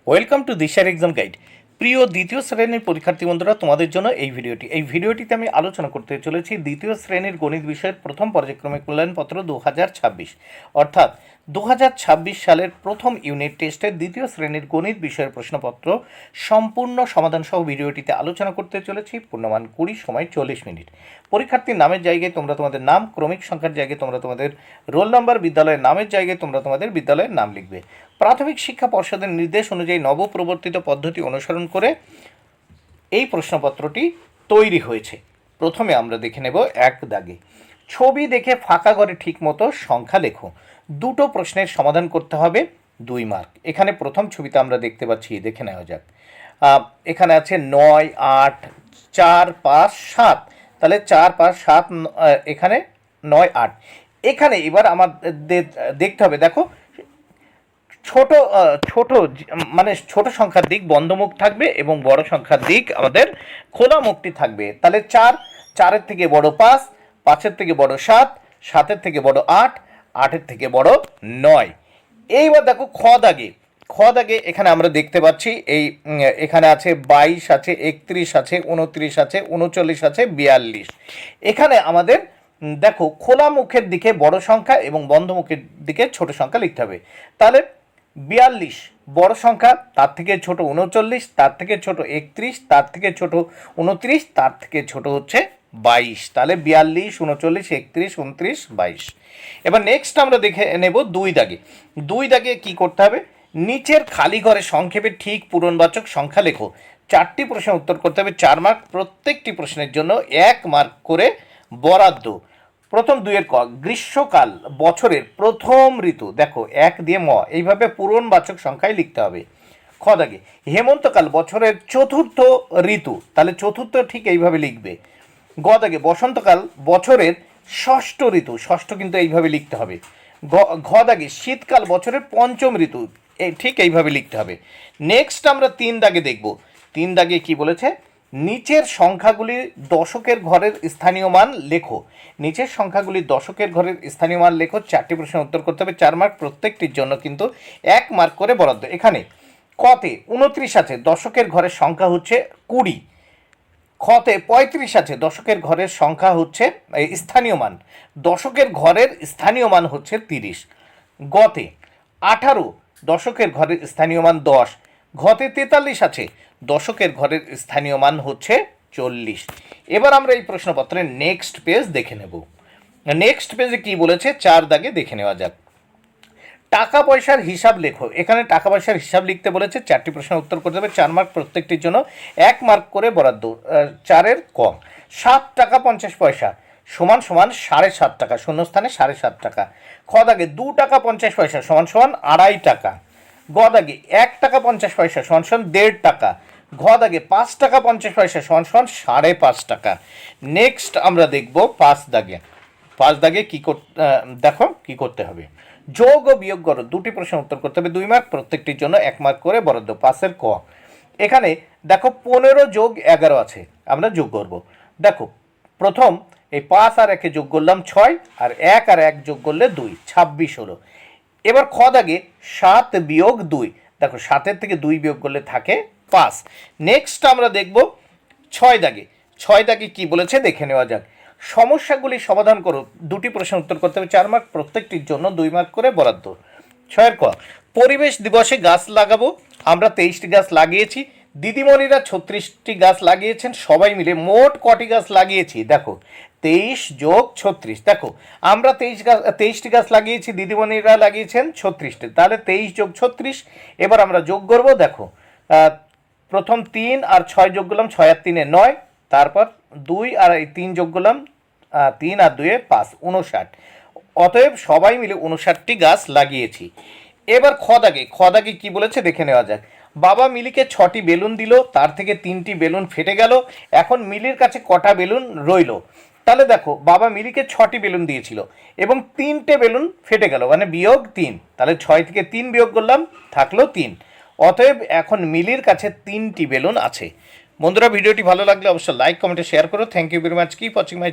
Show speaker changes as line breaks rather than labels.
Welcome to দিশার exam guide. প্রিয় দ্বিতীয় শ্রেণীর পরীক্ষার্থী বন্ধুরা, তোমাদের জন্য এই ভিডিওটিতে আমি আলোচনা করতে চলেছি দ্বিতীয় শ্রেণীর গণিত বিষয়ের প্রথম পর্যায়ক্রমিক মূল্যায়নপত্র 2026, অর্থাৎ 2026 সালের প্রথম ইউনিট টেস্টের দ্বিতীয় শ্রেণীর গণিত বিষয়ের প্রশ্নপত্র সম্পূর্ণ সমাধান সহ ভিডিওটিতে আলোচনা করতে চলেছি। পূর্ণমান 20, সময় 40 মিনিট। পরীক্ষার্থীর নামের জায়গায় তোমরা তোমাদের নাম, ক্রমিক সংখ্যার জায়গায় তোমরা তোমাদের রোল নাম্বার, বিদ্যালয়ের নামের জায়গায় তোমরা তোমাদের বিদ্যালয়ের নাম লিখবে। প্রাথমিক শিক্ষা পর্ষদের নির্দেশ অনুযায়ী নবপ্রবর্তিত পদ্ধতি অনুসরণ করে এই প্রশ্নপত্রটি তৈরি হয়েছে। প্রথমে আমরা দেখে নেব এক দাগে। ছবি দেখে ফাঁকা ঘরে ঠিকমতো সংখ্যা লেখো। দুটো প্রশ্নের সমাধান করতে হবে, 2 মার্ক। এখানে প্রথম ছবিতে আমরা দেখতে পাচ্ছি, দেখে নেওয়া যাক। এখানে আছে 9, 8, 4, 5, 7। তাহলে 4, 5, 7, এখানে 9, 8। এখানে এবার আমাদের দেখতে হবে, দেখো ছোট সংখ্যার দিক বন্ধমুখ থাকবে এবং বড় সংখ্যার দিক আমাদের খোলা মুখটি থাকবে। তাহলে 4 থেকে বড় 5, 5 থেকে বড় 7, 7 থেকে বড় 8, 8 থেকে বড় 9। এইবার দেখো খ দাগে এখানে আমরা দেখতে পাচ্ছি এখানে আছে 22 আছে, 31 আছে, 29 আছে, 39 আছে, 42। এখানে আমাদের দেখো খোলা মুখের দিকে বড় সংখ্যা এবং বন্ধ মুখের দিকে ছোট সংখ্যা লিখতে হবে। তাহলে 42 বড় সংখ্যা, তার থেকে ছোট 39, তার থেকে ছোট 31, তার থেকে ছোট 29, তার থেকে ছোট হচ্ছে 22। তাহলে 42, 39, 31, 29, 22। এবার নেক্সট আমরা দেখে নেব 2 দাগে কি করতে হবে, নিচের খালি ঘরে সংক্ষেপে ঠিক পূরণবাচক সংখ্যা লেখো। 4টি প্রশ্নের উত্তর করতে হবে, 4 মার্ক। প্রত্যেকটি প্রশ্নের জন্য 1 মার্ক করে বরাদ্দ। প্রথম 2 ক, গ্রীষ্মকাল বছরের প্রথম ঋতু, দেখো 1 দিয়ে ম, এইভাবে পূরণবাচক সংখ্যায় লিখতে হবে। খ দাগে হেমন্তকাল বছরের চতুর্থ ঋতু, তাহলে চতুর্থ ঠিক এইভাবে লিখবে। গ দাগে বসন্তকাল বছরের ষষ্ঠ ঋতু, ষষ্ঠ কিন্তু এইভাবে লিখতে হবে। ঘ দাগে শীতকাল বছরের পঞ্চম ঋতু, ঠিক এইভাবে লিখতে হবে। নেক্সট আমরা 3 দাগে দেখব। 3 দাগে কি বলেছে, নিচের সংখ্যাগুলি দশকের ঘরের স্থানীয় মান লেখো। নিচের সংখ্যাগুলি দশকের ঘরের স্থানীয় মান লেখো। 4টি প্রশ্নের উত্তর করতে হবে, 4 মার্ক। প্রত্যেকটির জন্য কিন্তু 1 মার্ক করে বরাদ্দ। এখানে কতে 29 আছে, দশকের ঘরের সংখ্যা হচ্ছে 20। খতে 35 আছে, দশকের ঘরের সংখ্যা হচ্ছে স্থানীয় মান, দশকের ঘরের স্থানীয় মান হচ্ছে 30। গতে 18, দশকের ঘরের স্থানীয় মান 10। ঘতে 43 আছে, দশকের ঘরের স্থানীয় মান হচ্ছে 40। এবার আমরা এই প্রশ্নপত্রের নেক্সট পেজ দেখে নেব। নেক্সট পেজে কি বলেছে, 4 দাগে দেখে নেওয়া যাক। টাকা পয়সার হিসাব লেখো। এখানে টাকা পয়সার হিসাব লিখতে বলেছে। 4টি প্রশ্নের উত্তর করতে হবে, 4 মার্ক। প্রত্যেকটির জন্য 1 মার্ক করে বরাদ্দ। 4-এর ক, 7 টাকা 50 পয়সা সমান সমান 7.5 টাকা, শূন্যস্থানে 7.5 টাকা। খ দাগে 2 টাকা 50 পয়সা সমান সমান 2.5 টাকা। গ দাগে 1 টাকা 50 পয়সা সমান সমান 1.5 টাকা। ঘ দাগে 5 টাকা 50 পয়সা সমান সমান 5.5 টাকা। নেক্সট আমরা দেখব 5 দাগে। 5 দাগে কি দেখো কি করতে হবে, যোগ ও বিয়োগ করো। 2টি প্রশ্নের উত্তর করতে হবে, 2 মার্ক। প্রত্যেকটির জন্য 1 মার্ক করে বরাদ্দ। 5-এর ক, এখানে দেখো 15 যোগ 11 আছে, আমরা যোগ করব। দেখো প্রথম এই 5 আর 1 যোগ করলাম 6, আর 1 আর 1 যোগ করলে 2, 26 হলো। এবার খ দাগে 7 বিয়োগ 2, দেখো 7-এর থেকে 2 বিয়োগ করলে থাকে 5। নেক্সট আমরা দেখব 6 দাগে। 6 দাগে কি বলেছে দেখে নেওয়া যাক। সমস্যাগুলি সমাধান করো। 2টি প্রশ্নের উত্তর করতে হবে, 4 মার্ক। প্রত্যেকটির জন্য 2 মার্ক করে বরাদ্দ। 6-এর ক, পরিবেশ দিবসে গাছ লাগাবো। আমরা 23টি গাছ লাগিয়েছি। দিদিমণিরা 36টি গাছ লাগিয়েছেন। সবাই মিলে মোট কটি গাছ লাগিয়েছি, দেখো 23 যোগ 36। দেখো আমরা 23টি গাছ লাগিয়েছি, দিদিমণিরা লাগিয়েছেন 36টি, তাহলে 23 যোগ 36। এবার আমরা যোগ করব। দেখো প্রথম 3 আর 6 যোগ করলাম, 6 আর 3 9। তারপর 2 আর 3 যোগ করলাম, 3 আর 2 5, 59। অতএব সবাই মিলে 59টি গাছ লাগিয়েছি। এবার খ দাগে কি বলেছে দেখে নেওয়া যাক। বাবা মিলিকে 6টি বেলুন দিল, তার থেকে 3টি বেলুন ফেটে গেল। এখন মিলির কাছে কটা বেলুন রইল? তাহলে দেখো বাবা মিলিকে 6টি বেলুন দিয়েছিল এবং 3টে বেলুন ফেটে গেল, মানে বিয়োগ 3। তাহলে 6 থেকে 3 বিয়োগ করলাম, থাকলো 3। অতএব এখন মিলির কাছে 3টি বেলুন আছে। বন্ধুরা, ভিডিওটি ভালো লাগলে অবশ্যই লাইক, কমেন্টে শেয়ার করো। Thank you very much. Keep watching my